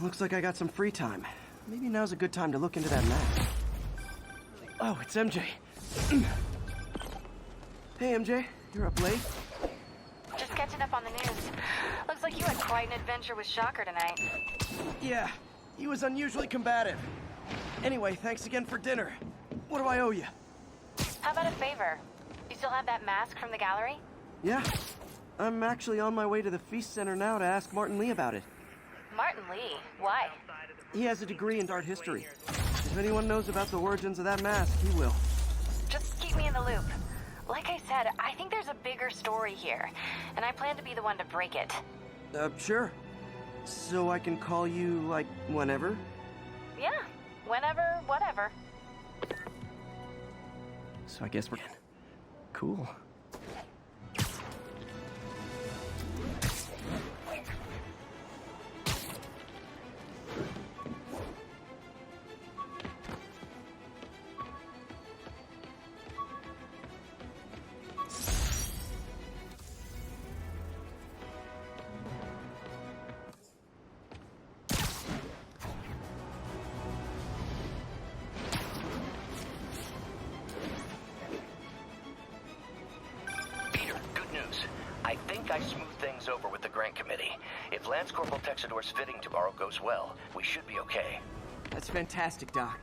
looks like I got some free time. Maybe now's a good time to look into that map. Oh, it's MJ. Hey, MJ. You're up late? Just catching up on the news. Looks like you had quite an adventure with Shocker tonight. Yeah, he was unusually combative. Anyway, thanks again for dinner. What do I owe you? How about a favor? You still have that mask from the gallery? Yeah. I'm actually on my way to the Feast Center now to ask Martin Lee about it. Martin Lee? Why? He has a degree in art history. If anyone knows about the origins of that mask, he will. Just keep me in the loop. Like I said, I think there's a bigger story here, and I plan to be the one to break it. Sure. So I can call you, like, whenever? Yeah, whenever, whatever. So I guess we're... Cool. I think I smoothed things over with the grant committee. If Lance Corporal Texador's fitting tomorrow goes well, we should be okay. That's fantastic, Doc.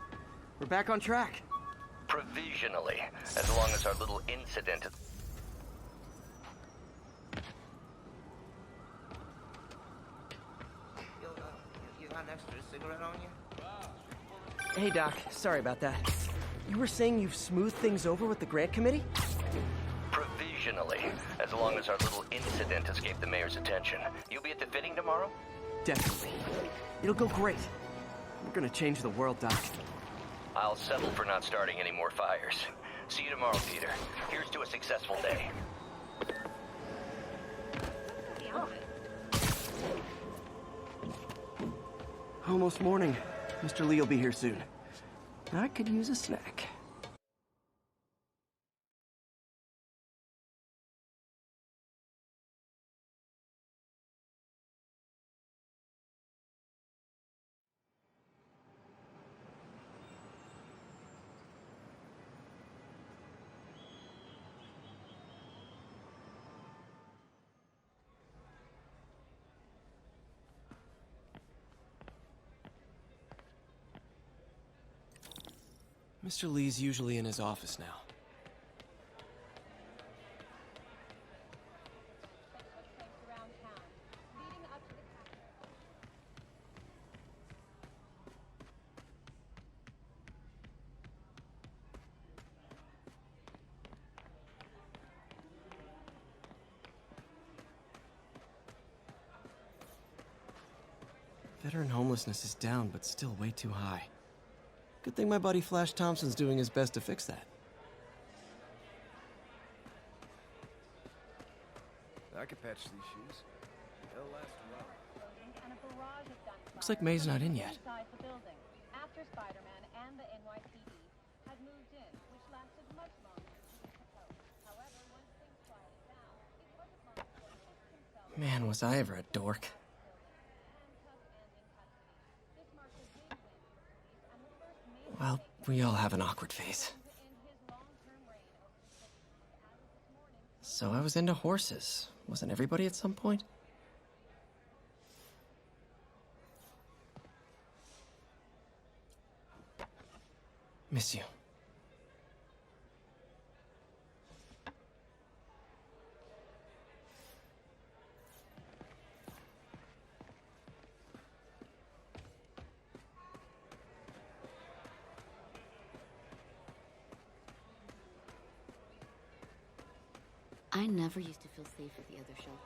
We're back on track. Provisionally, as long as our little incident... You got an extra cigarette on you? Hey, Doc. Sorry about that. You were saying you've smoothed things over with the grant committee? Provisionally, as long as our little incident escaped the mayor's attention. You'll be at the fitting tomorrow? Definitely. It'll go great. We're gonna change the world, Doc. I'll settle for not starting any more fires. See you tomorrow, Peter. Here's to a successful day. Almost morning. Mr. Lee will be here soon. I could use a snack. Mr. Lee's usually in his office now. Veteran homelessness is down, but still way too high. Good thing my buddy Flash Thompson's doing his best to fix that. I could patch these shoes. They'll last well. Looks like May's not in yet. After Spiderman and the NYPD had moved in, which lasted much longer than supposed. However, once things quieted down, it wasn't long before he fixed himself. Man, was I ever a dork. Well, we all have an awkward phase. So I was into horses. Wasn't everybody at some point? Miss you. I never used to feel safe at the other shelter.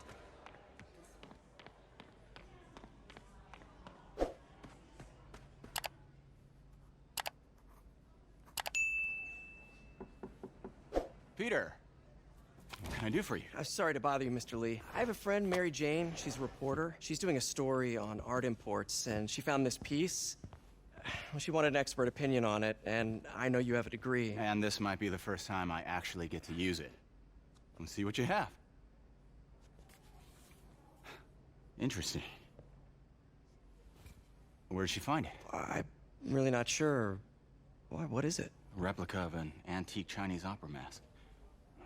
Peter, what can I do for you? Sorry to bother you, Mr. Lee. I have a friend, Mary Jane. She's a reporter. She's doing a story on art imports, and she found this piece. Well, she wanted an expert opinion on it, and I know you have a degree. And this might be the first time I actually get to use it. Let's see what you have. Interesting. Where'd she find it? I'm really not sure. Why, what is it? A replica of an antique Chinese opera mask.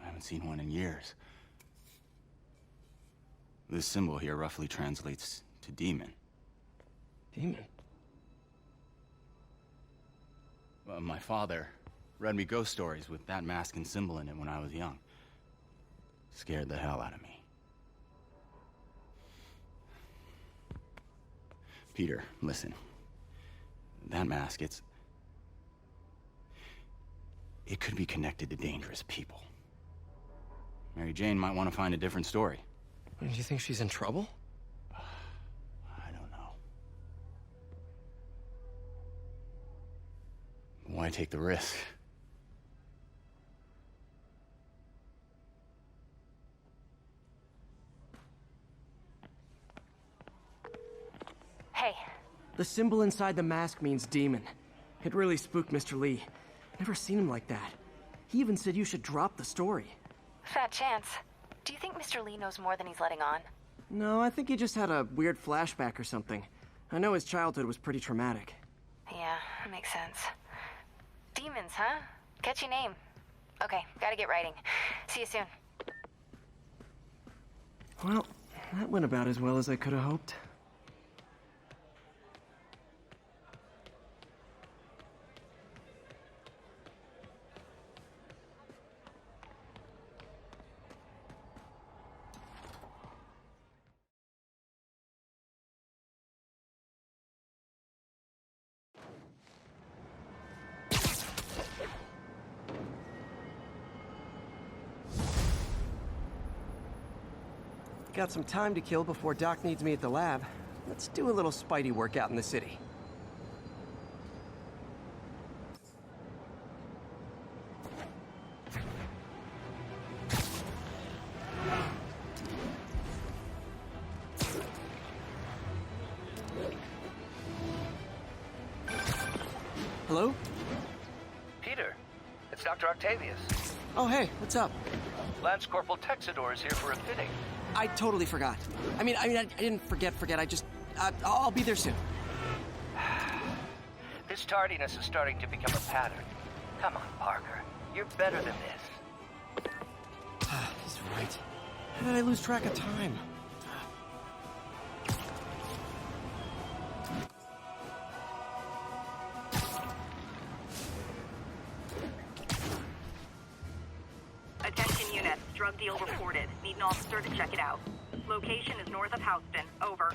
I haven't seen one in years. This symbol here roughly translates to demon. Demon? My father read me ghost stories with that mask and symbol in it when I was young. Scared the hell out of me. Peter, listen. That mask, it could be connected to dangerous people. Mary Jane might want to find a different story. Do you think she's in trouble? I don't know. Why take the risk? Hey, The symbol inside the mask means demon. It really spooked Mr. Lee. Never seen him like that. He even said you should drop the story. fat chance. Do you think Mr. Lee knows more than he's letting on? No, I think he just had a weird flashback or something. I know his childhood was pretty traumatic. Yeah, makes sense. Demons, huh? Catchy name. Okay, gotta get writing. See you soon. Well, that went about as well as I could have hoped. Got some time to kill before Doc needs me at the lab. Let's do a little Spidey work out in the city. Hello? Peter, it's Dr. Octavius. Oh, hey, what's up? Lance Corporal Texador is here for a fitting. I totally forgot. I didn't forget. I just, I'll be there soon. This tardiness is starting to become a pattern. Come on, Parker. You're better than this. He's right. How did I lose track of time? Attention units, drug deal reported. Need an officer to check it out. Location is north of Houston. Over.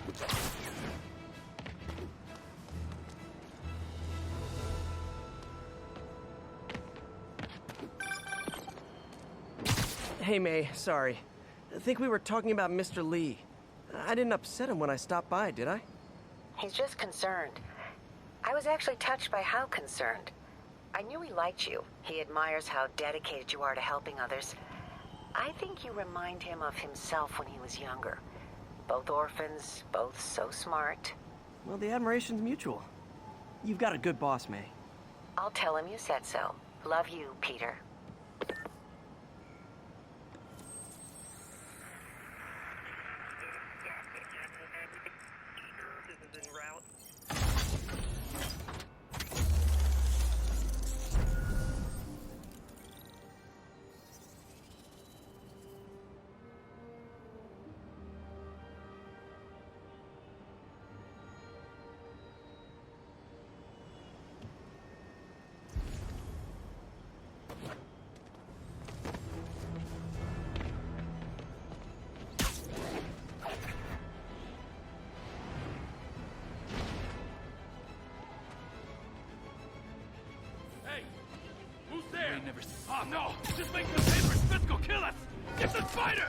Hey, May, sorry. I think we were talking about Mr. Lee. I didn't upset him when I stopped by, did I? He's just concerned. I was actually touched by how concerned. I knew he liked you. He admires how dedicated you are to helping others. I think you remind him of himself when he was younger. Both orphans, both so smart. Well, the admiration's mutual. You've got a good boss, May. I'll tell him you said so. Love you, Peter. Oh no! Just make the papers! Fiscal kill us! It's a spider!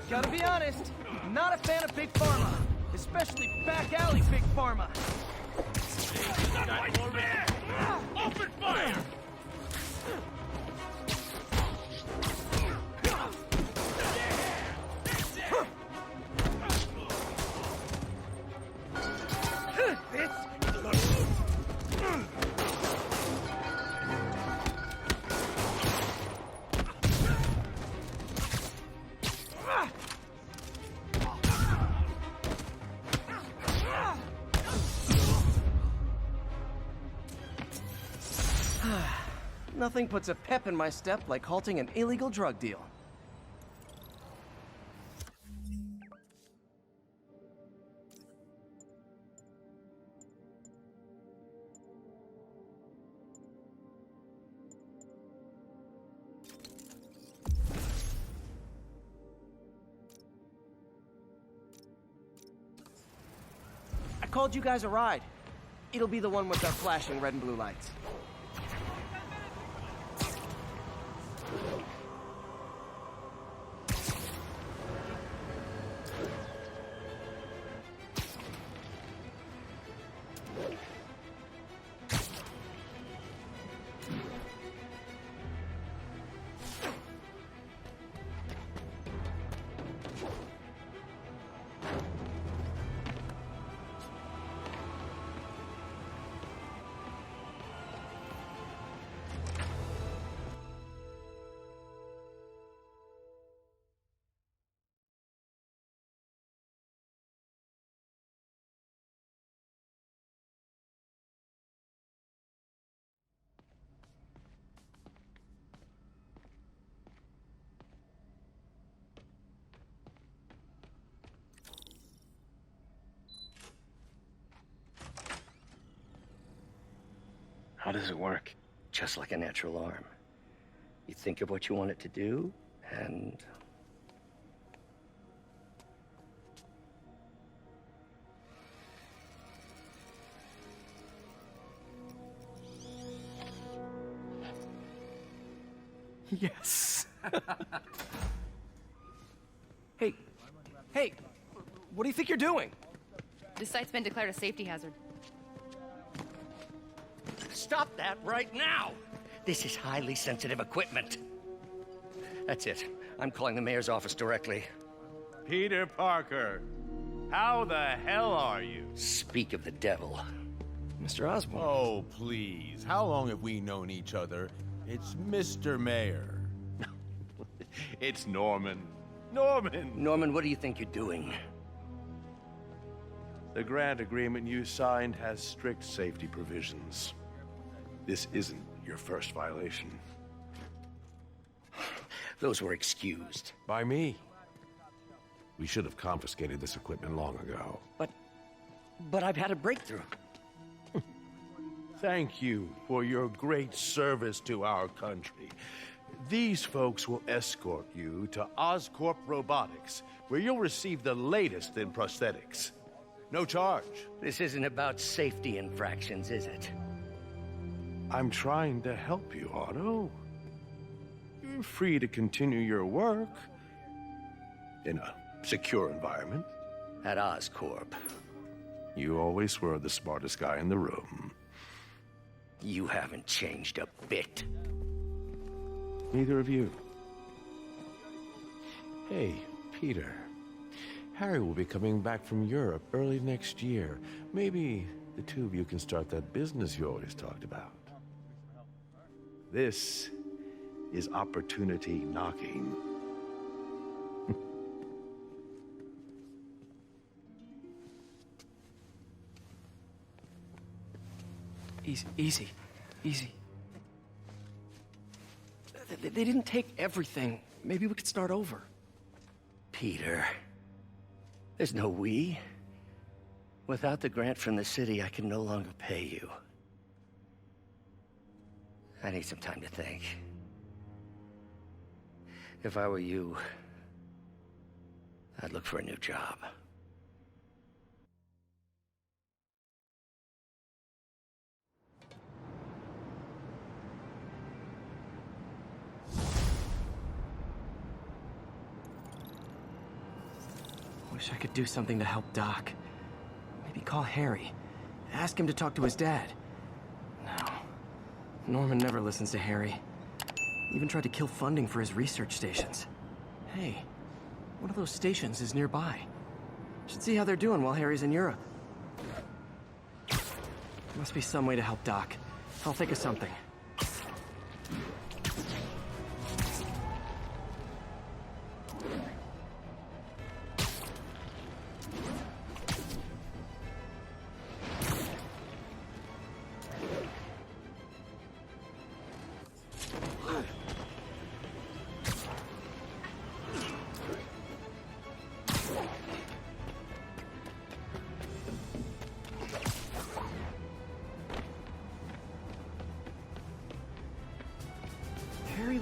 Gotta be honest, not a fan of Big Pharma. Especially back alley Big Pharma. Open fire! Nothing puts a pep in my step like halting an illegal drug deal. I called you guys a ride. It'll be the one with the flashing red and blue lights. How does it work? Just like a natural arm. You think of what you want it to do, and... Yes. Hey, what do you think you're doing? This site's been declared a safety hazard. Stop that right now! This is highly sensitive equipment. That's it. I'm calling the mayor's office directly. Peter Parker, how the hell are you? Speak of the devil. Mr. Osborn. Oh, please. How long have we known each other? It's Mr. Mayor. It's Norman. Norman! Norman, what do you think you're doing? The grant agreement you signed has strict safety provisions. This isn't your first violation. Those were excused. By me. We should have confiscated this equipment long ago. But I've had a breakthrough. Thank you for your great service to our country. These folks will escort you to Oscorp Robotics, where you'll receive the latest in prosthetics. No charge. This isn't about safety infractions, is it? I'm trying to help you, Otto. You're free to continue your work in a secure environment. At Oscorp. You always were the smartest guy in the room. You haven't changed a bit. Neither of you. Hey, Peter. Harry will be coming back from Europe early next year. Maybe the two of you can start that business you always talked about. This is opportunity knocking. Easy. They didn't take everything. Maybe we could start over. Peter, there's no we. Without the grant from the city, I can no longer pay you. I need some time to think. If I were you, I'd look for a new job. Wish I could do something to help Doc. Maybe call Harry. Ask him to talk to his dad. No. Norman never listens to Harry. He even tried to kill funding for his research stations. Hey, one of those stations is nearby. Should see how they're doing while Harry's in Europe. Must be some way to help Doc. I'll think of something.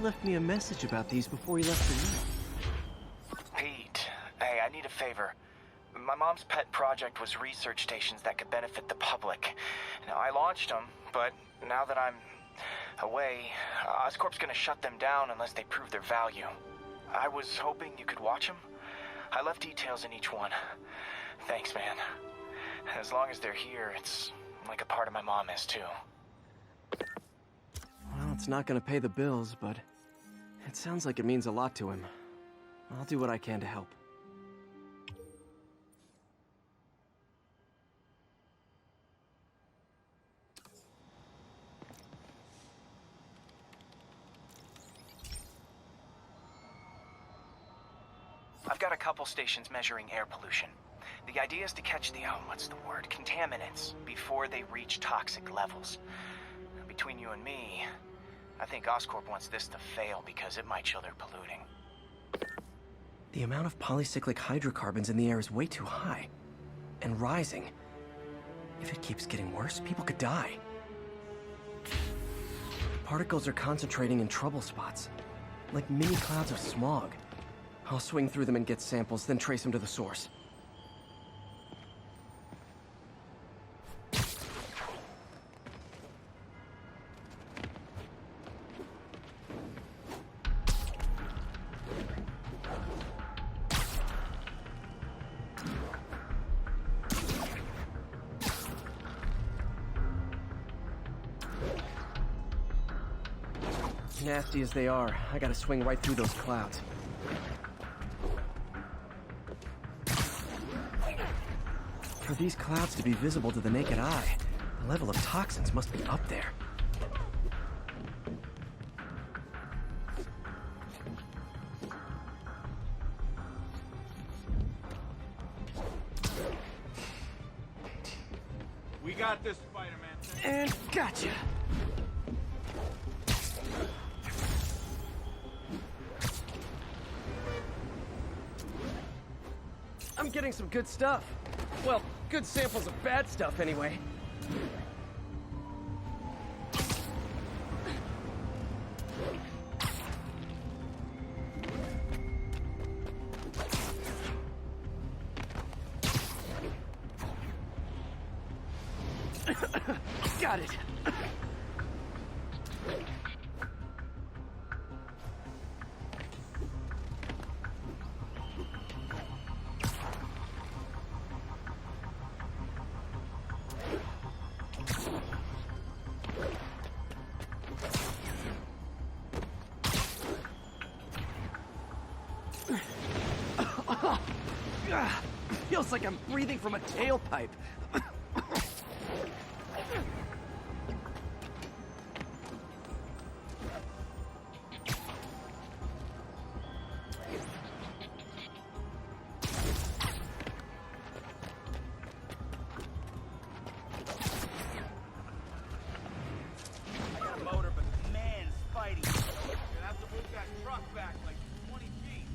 left me a message about these before he left for you. Pete, hey, I need a favor. My mom's pet project was research stations that could benefit the public. Now, I launched them, but now that I'm away, Oscorp's gonna shut them down unless they prove their value. I was hoping you could watch them. I left details in each one. Thanks, man. As long as they're here, it's like a part of my mom is, too. Well, it's not gonna pay the bills, but it sounds like it means a lot to him. I'll do what I can to help. I've got a couple stations measuring air pollution. The idea is to catch the, contaminants before they reach toxic levels. Between you and me, I think Oscorp wants this to fail because it might show they're polluting. The amount of polycyclic hydrocarbons in the air is way too high. And rising. If it keeps getting worse, people could die. Particles are concentrating in trouble spots, like mini clouds of smog. I'll swing through them and get samples, then trace them to the source. Nasty as they are, I gotta swing right through those clouds. For these clouds to be visible to the naked eye, the level of toxins must be up there. We got this, Spider-Man. And gotcha! I'm getting some good stuff. Well, good samples of bad stuff, anyway. Got it. Feels like I'm breathing from a tailpipe. I got a motor, but man, Spidey. Gonna have to move that truck back like 20 feet.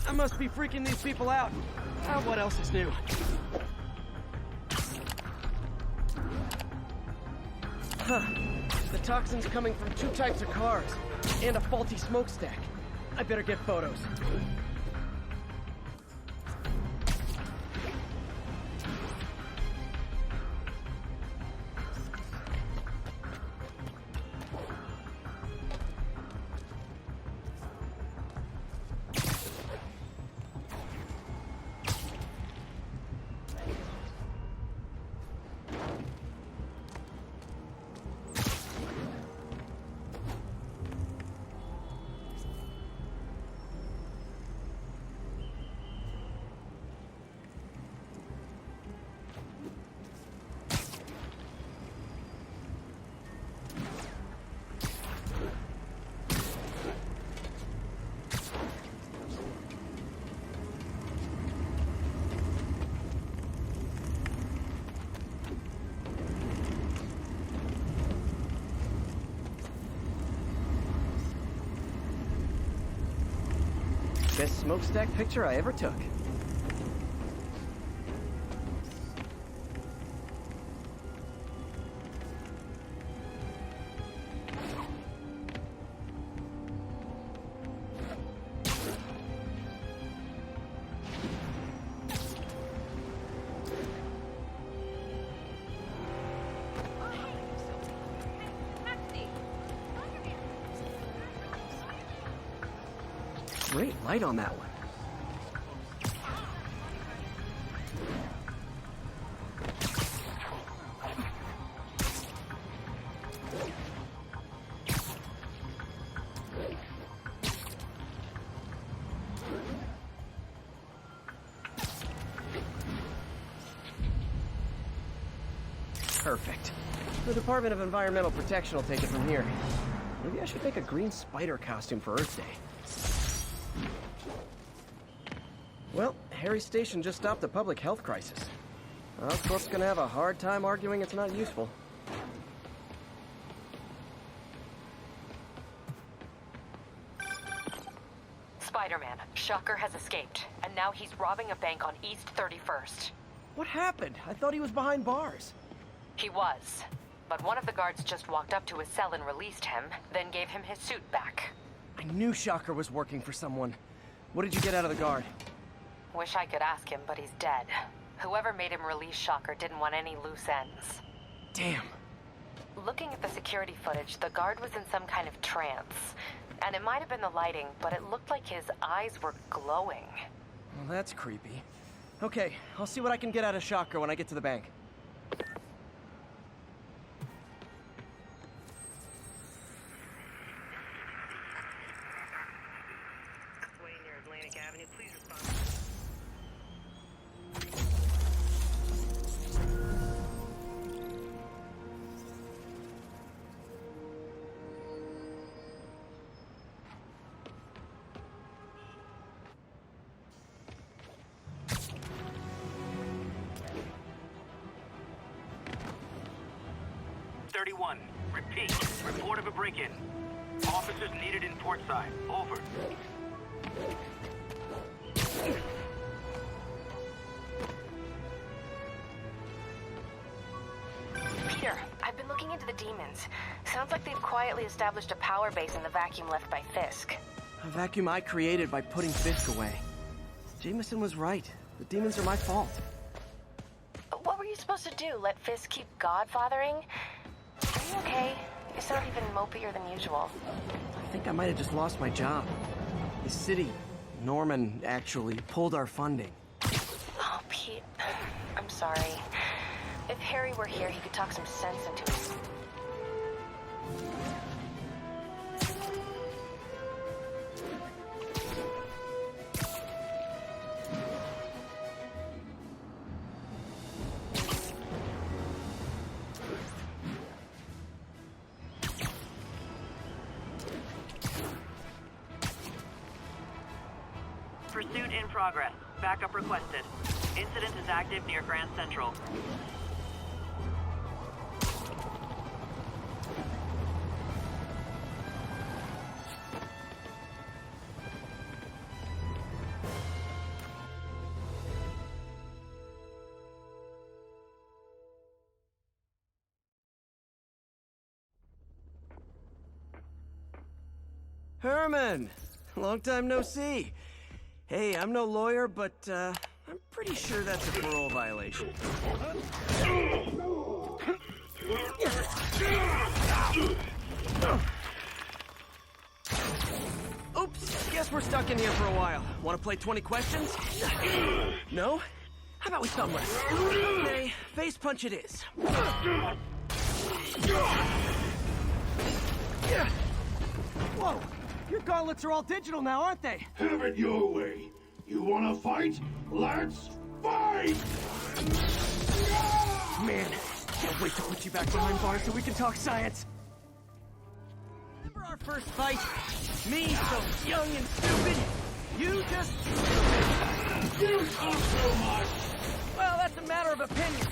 I must be freaking these people out. What else is new? Huh. The toxin's coming from 2 types of cars, and a faulty smokestack. I better get photos. Best smokestack picture I ever took. Great light on that one. Perfect. The Department of Environmental Protection will take it from here. Maybe I should make a green spider costume for Earth Day. Well, Harry's station just stopped a public health crisis. Oscorp's gonna have a hard time arguing it's not useful. Spiderman, Shocker has escaped, and now he's robbing a bank on East 31st. What happened? I thought he was behind bars. He was, but one of the guards just walked up to his cell and released him, then gave him his suit back. I knew Shocker was working for someone. What did you get out of the guard? Wish I could ask him, but he's dead. Whoever made him release Shocker didn't want any loose ends. Damn. Looking at the security footage, the guard was in some kind of trance. And it might have been the lighting, but it looked like his eyes were glowing. Well, that's creepy. Okay, I'll see what I can get out of Shocker when I get to the bank. Way near Atlantic Avenue, please respond. Repeat. Report of a break-in. Officers needed in Portside. Over. Peter, I've been looking into the demons. Sounds like they've quietly established a power base in the vacuum left by Fisk. A vacuum I created by putting Fisk away. Jameson was right. The demons are my fault. What were you supposed to do? Let Fisk keep godfathering? Are you okay? You sound even mopier than usual. I think I might have just lost my job. The city, Norman, actually pulled our funding. Oh, Pete. I'm sorry. If Harry were here, he could talk some sense into us. Pursuit in progress. Backup requested. Incident is active near Grand Central. Herman! Long time no see. Hey, I'm no lawyer, but I'm pretty sure that's a parole violation. Oops, guess we're stuck in here for a while. Want to play 20 questions? No? How about we thumb wrestle? Okay, face punch it is. Whoa! Your gauntlets are all digital now, aren't they? Have it your way. You wanna fight? Let's fight! Man, can't wait to put you back behind bars so we can talk science. Remember our first fight? Me, so young and stupid. You just... You talk so much! Well, that's a matter of opinion.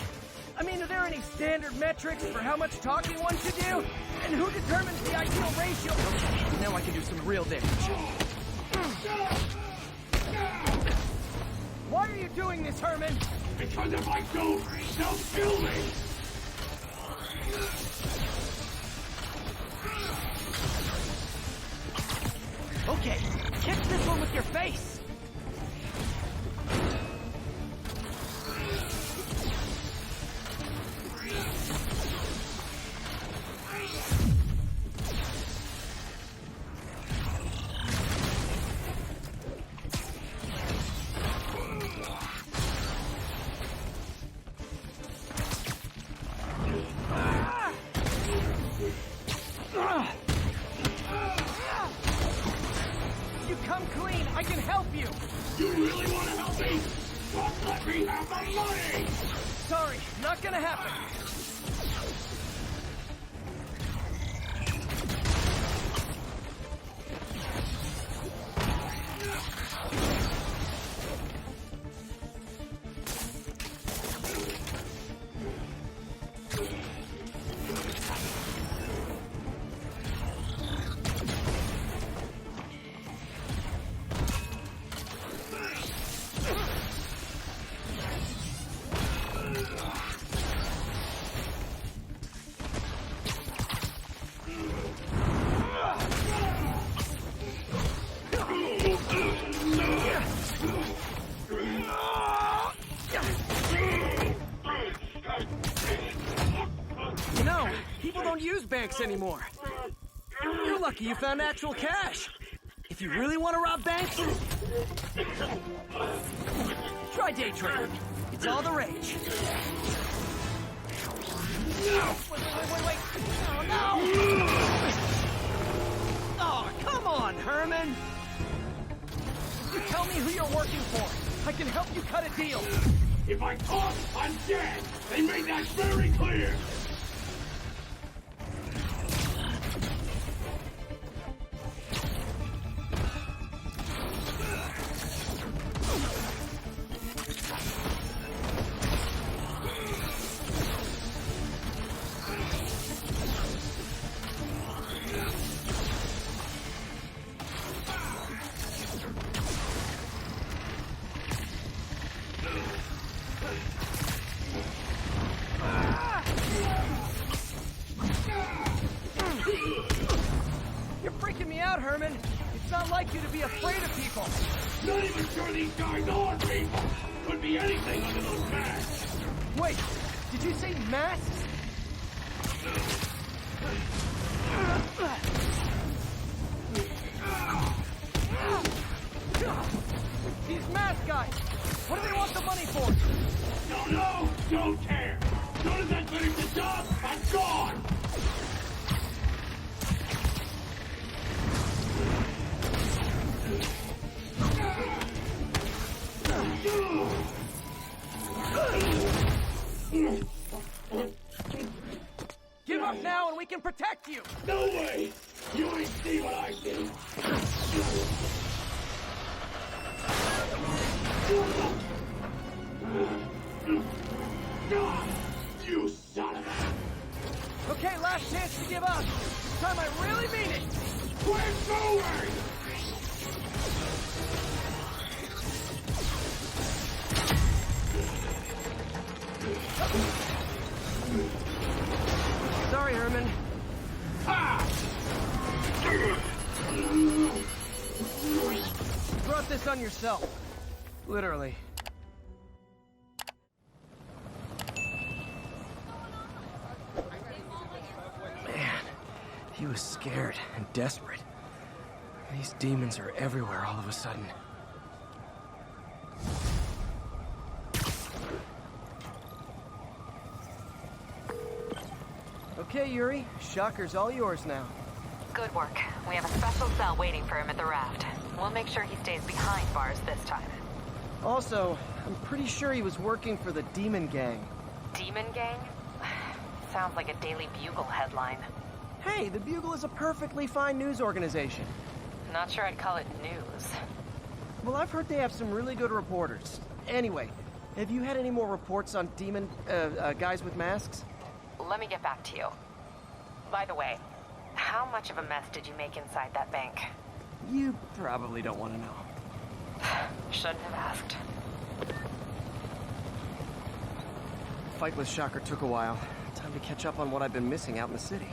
I mean, are there any standard metrics for how much talking one should do? And who determines the ideal ratio? Okay, now I can do some real damage. doing this, Herman? Because if I don't, they'll kill me! Okay, kick this one with your face! You really want to help me? Just let me have my money! Sorry, not gonna happen. Banks anymore. You're lucky you found actual cash. If you really want to rob banks, try day trading. It's all the rage. Wait. Oh, no! Oh, come on, Herman. You tell me who you're working for. I can help you cut a deal. If I talk, I'm dead. They made that very clear. Herman. It's not like you to be afraid of people. Not even sure these guys are people. Could be anything under those masks. Wait, did you say masks? These mask guys, what do they want the money for? Don't know, don't care. As soon as I finish the job, I'm gone. Give up now and we can protect you! No way! You ain't see what I see! You son of a... Okay, last chance to give up. This time I really mean it! We're going! Sorry, Herman. You brought this on yourself. Literally. Man, he was scared and desperate. These demons are everywhere all of a sudden. Okay, Yuri. Shocker's all yours now. Good work. We have a special cell waiting for him at the raft. We'll make sure he stays behind bars this time. Also, I'm pretty sure he was working for the Demon Gang. Demon Gang? Sounds like a Daily Bugle headline. Hey, the Bugle is a perfectly fine news organization. Not sure I'd call it news. Well, I've heard they have some really good reporters. Anyway, have you had any more reports on demon, guys with masks? Let me get back to you. By the way, how much of a mess did you make inside that bank? You probably don't want to know. Shouldn't have asked. fight with Shocker took a while. Time to catch up on what I've been missing out in the city.